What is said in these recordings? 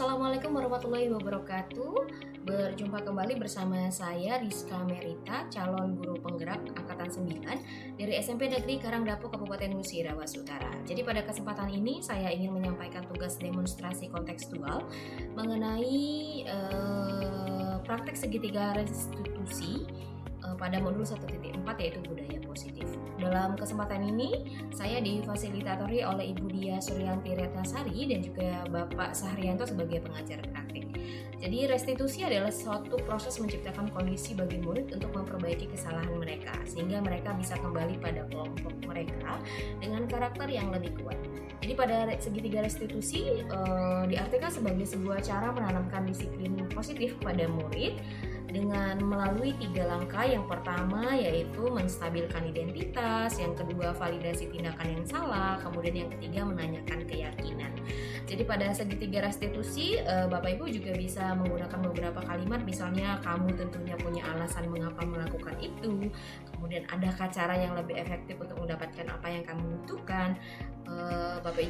Assalamualaikum warahmatullahi wabarakatuh. Berjumpa kembali bersama saya Rizka Merita, calon guru penggerak angkatan 9 dari SMP Negeri Karangdapu Kabupaten Musi Rawas Utara. Jadi pada kesempatan ini saya ingin menyampaikan tugas demonstrasi kontekstual mengenai praktek segitiga restitusi pada modul 1.4 yaitu budaya positif. Dalam kesempatan ini saya difasilitatori oleh Ibu Dia Suryanti Retnasari dan juga Bapak Sahrianto sebagai pengajar praktik. Jadi restitusi adalah suatu proses menciptakan kondisi bagi murid untuk memperbaiki kesalahan mereka sehingga mereka bisa kembali pada kelompok mereka dengan karakter yang lebih kuat. Jadi pada segitiga restitusi diartikan sebagai sebuah cara menanamkan disiplin positif pada murid dengan melalui 3 langkah. Yang pertama yaitu menstabilkan identitas, yang kedua validasi tindakan yang salah, kemudian yang ketiga menanyakan keyakinan. Jadi pada segitiga restitusi Bapak Ibu juga bisa menggunakan beberapa kalimat, misalnya kamu tentunya punya alasan mengapa melakukan itu, kemudian adakah cara yang lebih efektif untuk mendapatkan apa yang kamu butuhkan. Bapak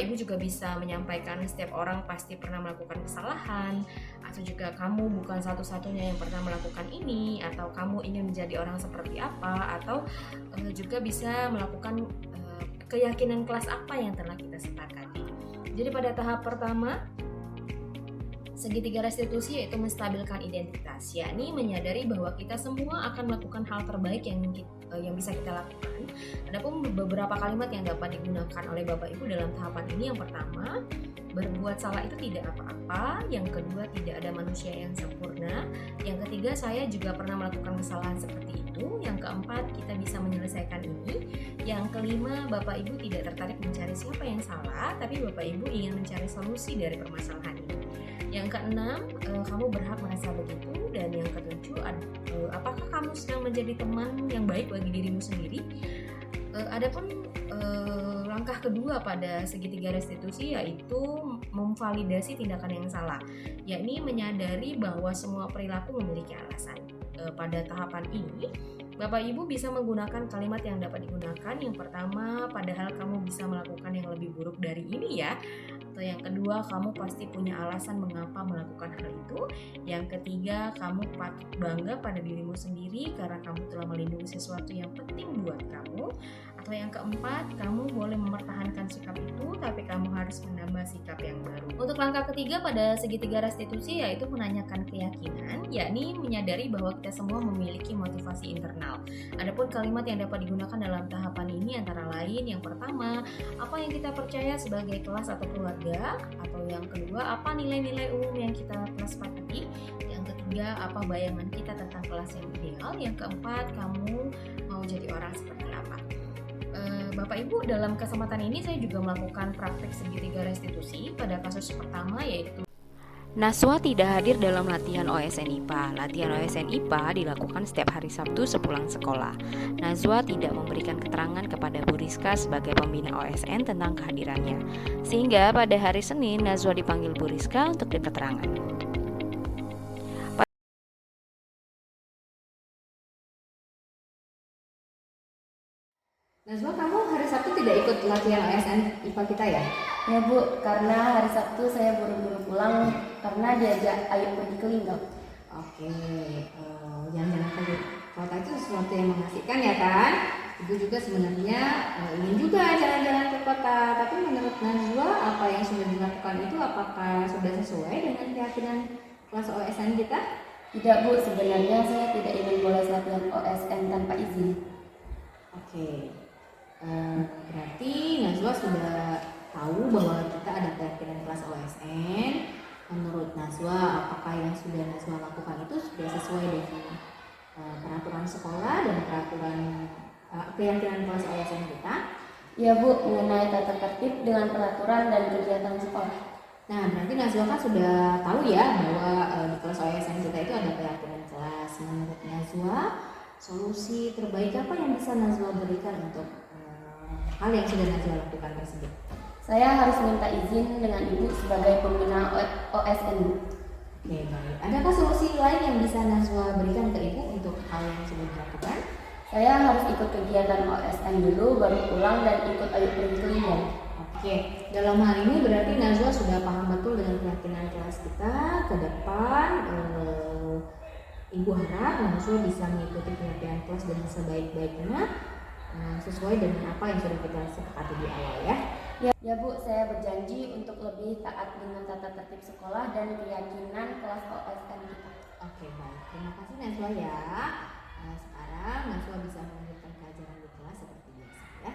Ibu juga bisa menyampaikan setiap orang pasti pernah melakukan kesalahan, atau juga kamu bukan satu-satunya yang pernah melakukan ini, atau kamu ingin menjadi orang seperti apa, atau juga bisa melakukan keyakinan kelas apa yang telah kita sepakati. Jadi pada tahap pertama segitiga restitusi yaitu menstabilkan identitas, yakni menyadari bahwa kita semua akan melakukan hal terbaik yang bisa kita lakukan. Adapun beberapa kalimat yang dapat digunakan oleh Bapak Ibu dalam tahapan ini, yang pertama, berbuat salah itu tidak apa-apa, yang kedua, tidak ada manusia yang sempurna, yang ketiga, saya juga pernah melakukan kesalahan seperti itu, yang keempat, kita bisa menyelesaikan ini, yang kelima, Bapak Ibu tidak tertarik mencari siapa yang salah, tapi Bapak Ibu ingin mencari solusi dari permasalahan ini. Yang keenam, kamu berhak merasa begitu. Dan yang ketujuh, apakah kamu sedang menjadi teman yang baik bagi dirimu sendiri? Adapun langkah kedua pada segitiga restitusi yaitu memvalidasi tindakan yang salah, yakni menyadari bahwa semua perilaku memiliki alasan. Pada tahapan ini, Bapak Ibu bisa menggunakan kalimat yang dapat digunakan. Yang pertama, padahal kamu bisa melakukan yang lebih buruk dari ini ya. Atau yang kedua, kamu pasti punya alasan mengapa melakukan hal itu. Yang ketiga, kamu patut bangga pada dirimu sendiri karena kamu telah melindungi sesuatu yang penting buat kamu. Atau yang keempat, kamu boleh mempertahankan sikap itu, tapi kamu harus menambah sikap yang baru. Untuk langkah ketiga pada segitiga restitusi yaitu menanyakan keyakinan, yakni menyadari bahwa kita semua memiliki motivasi internal. Adapun kalimat yang dapat digunakan dalam tahapan ini antara lain, yang pertama, apa yang kita percaya sebagai kelas atau keluarga, atau yang kedua, apa nilai-nilai umum yang kita telah sepakati, yang ketiga, apa bayangan kita tentang kelas yang ideal, yang keempat, kamu mau jadi orang seperti apa. Bapak Ibu, dalam kesempatan ini saya juga melakukan praktik segitiga restitusi pada kasus pertama yaitu Naswa tidak hadir dalam latihan OSN IPA. Latihan OSN IPA dilakukan setiap hari Sabtu sepulang sekolah. Nazwa tidak memberikan keterangan kepada Bu Rizka sebagai pembina OSN tentang kehadirannya. Sehingga pada hari Senin, Nazwa dipanggil Bu Rizka untuk keterangan. Nazwa, kamu hari Sabtu tidak ikut latihan OSN IPA kita ya? Ya Bu, karena hari Sabtu saya buru-buru pulang karena diajak Ayu pergi ke Linggau. Oke, jalan-jalan ke kota itu sesuatu yang mengasihkan ya kan? Ibu juga sebenarnya ingin juga jalan-jalan ke kota. Tapi menurut Nazwa, apa yang sudah dilakukan itu apakah sudah sesuai dengan keyakinan kelas OSN kita? Tidak Bu, sebenarnya saya tidak ingin bolos latihan OSN tanpa izin. Oke, berarti Nazwa sudah tahu bahwa kita ada keyakinan kelas OSN. Menurut Nazwa, apakah yang sudah Nazwa lakukan itu sudah sesuai dengan peraturan sekolah dan peraturan keyakinan kelas OSN kita? Ya Bu, mengenai tata tertib dengan peraturan dan kegiatan sekolah. Nah, berarti Nazwa kan sudah tahu ya bahwa di kelas OSN kita itu ada keyakinan kelas. Menurut Nazwa, solusi terbaik apa yang bisa Nazwa berikan untuk hal yang sudah Nazwa lakukan tersebut? Saya harus minta izin dengan Ibu sebagai pembina OSN. Oke, baik. Adakah solusi lain yang bisa Nazwa berikan ke Ibu untuk hal yang sudah dilakukan? Saya harus ikut kegiatan OSN dulu, baru pulang dan ikut Ayu pergi ke Linggau. Oke, dalam hal ini berarti Nazwa sudah paham betul dengan keyakinan kelas kita ke depan. Ibu harap mahasiswa bisa mengikuti keyakinan kelas dengan sebaik-baiknya sesuai dengan apa yang sudah kita sepakati di awal ya. Ya Bu, saya berjanji untuk lebih taat dengan tata tertib sekolah dan keyakinan kelas OSN kita. Oke, baik. Terima kasih Najwa ya. Sekarang Najwa bisa melanjutkan pelajaran di kelas seperti biasa ya.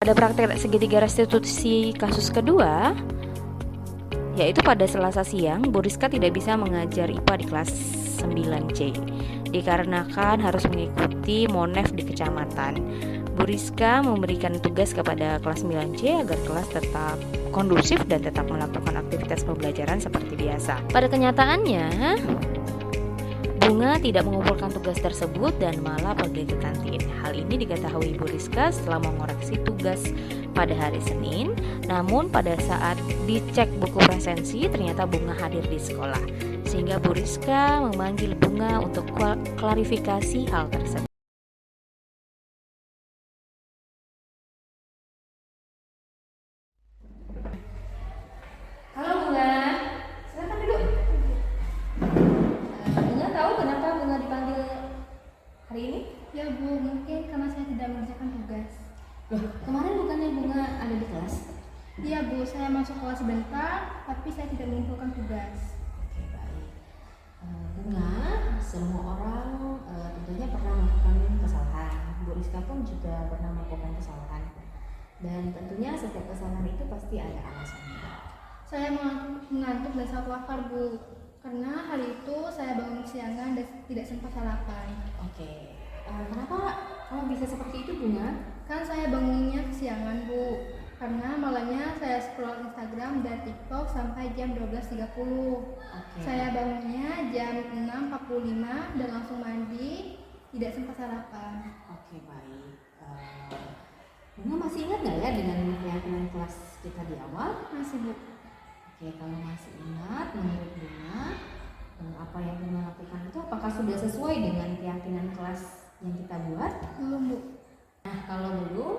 Pada praktek segitiga restitusi kasus kedua, yaitu pada Selasa siang, Bu Rizka tidak bisa mengajar IPA di kelas 9C dikarenakan harus mengikuti monef di kecamatan. Bu Rizka memberikan tugas kepada kelas 9C agar kelas tetap kondusif dan tetap melakukan aktivitas pembelajaran seperti biasa. Pada kenyataannya, Bunga tidak mengumpulkan tugas tersebut dan malah pergi ke kantin. Hal ini diketahui Bu Rizka setelah mengoreksi tugas pada hari Senin. Namun pada saat dicek buku presensi ternyata Bunga hadir di sekolah, sehingga Bu Rizka memanggil Bunga untuk klarifikasi hal tersebut. Halo Bunga, silakan duduk. Bunga tahu kenapa Bunga dipanggil hari ini? Ya Bu, mungkin karena saya tidak mengerjakan tugas. Loh, kemarin bukannya Bunga ada di kelas? Iya Bu, saya masuk kelas sebentar, tapi saya tidak mengumpulkan tugas. Oke, baik. Bunga, semua orang tentunya pernah melakukan kesalahan. Bu Rizka pun juga pernah melakukan kesalahan. Dan tentunya setiap kesalahan itu pasti ada alasannya. Saya mengantuk dan salah lapar Bu, karena hari itu saya bangun siangan dan tidak sempat sarapan. Oke, kenapa kamu bisa seperti itu Bunga? Kan saya bangunnya kesiangan Bu, karena malamnya saya scroll Instagram dan TikTok sampai jam 12.30. Oke. Saya bangunnya jam 6.45 dan langsung mandi, tidak sempat sarapan. Oke, baik. Bunga masih ingat nggak ya dengan keyakinan kelas kita di awal? Masih Bu. Oke, kalau masih ingat, menurut Bunga, apa yang Bunga lakukan itu apakah sudah sesuai dengan keyakinan kelas yang kita buat? Belum Bu. Nah, kalau belum,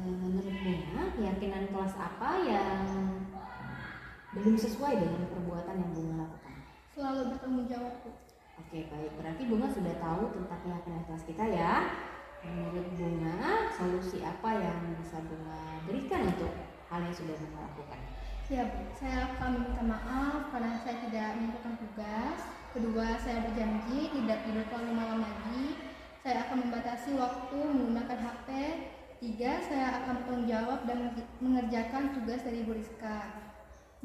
menurut Bunga, keyakinan kelas apa yang belum sesuai dengan perbuatan yang Bunga lakukan? Selalu bertanggung jawab Bu. Oke, baik. Berarti Bunga sudah tahu tentang keyakinan kelas kita ya. Menurut Bunga, solusi apa yang bisa Bunga berikan untuk hal yang sudah Bunga lakukan? Ya Bu, saya akan meminta maaf karena saya tidak mengumpulkan tugas. Kedua, saya berjanji tidak tidur terlalu malam lagi. Saya akan membatasi waktu menggunakan HP. Tiga, saya akan bertanggung jawab dan mengerjakan tugas dari Bu Rizka.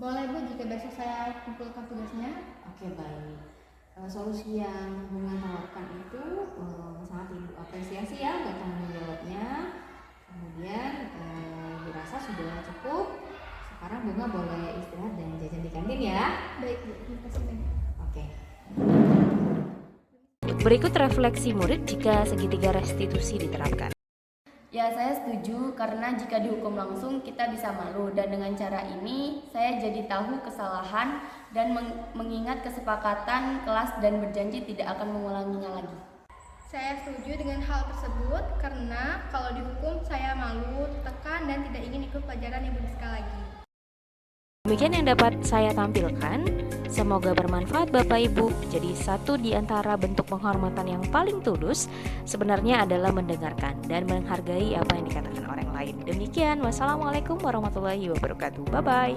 Boleh Bu jika besok saya kumpulkan tugasnya? Oke, baik. Solusi yang Bunga tawarkan itu sangat Ibu apresiasi ya untuk tanggung jawabnya. Kemudian dirasa sudah cukup. Sekarang Bunga boleh istirahat dan jajan di kantin ya. Baik Bu, terima kasih banyak. Oke. Berikut refleksi murid jika segitiga restitusi diterapkan. Ya, saya setuju karena jika dihukum langsung kita bisa malu, dan dengan cara ini saya jadi tahu kesalahan dan mengingat kesepakatan kelas dan berjanji tidak akan mengulanginya lagi. Saya setuju dengan hal tersebut karena kalau dihukum saya malu, tertekan dan tidak ingin ikut pelajaran Ibu Rizka lagi. Demikian yang dapat saya tampilkan. Semoga bermanfaat Bapak Ibu. Jadi satu di antara bentuk penghormatan yang paling tulus sebenarnya adalah mendengarkan dan menghargai apa yang dikatakan orang lain. Demikian, wassalamualaikum warahmatullahi wabarakatuh. Bye-bye.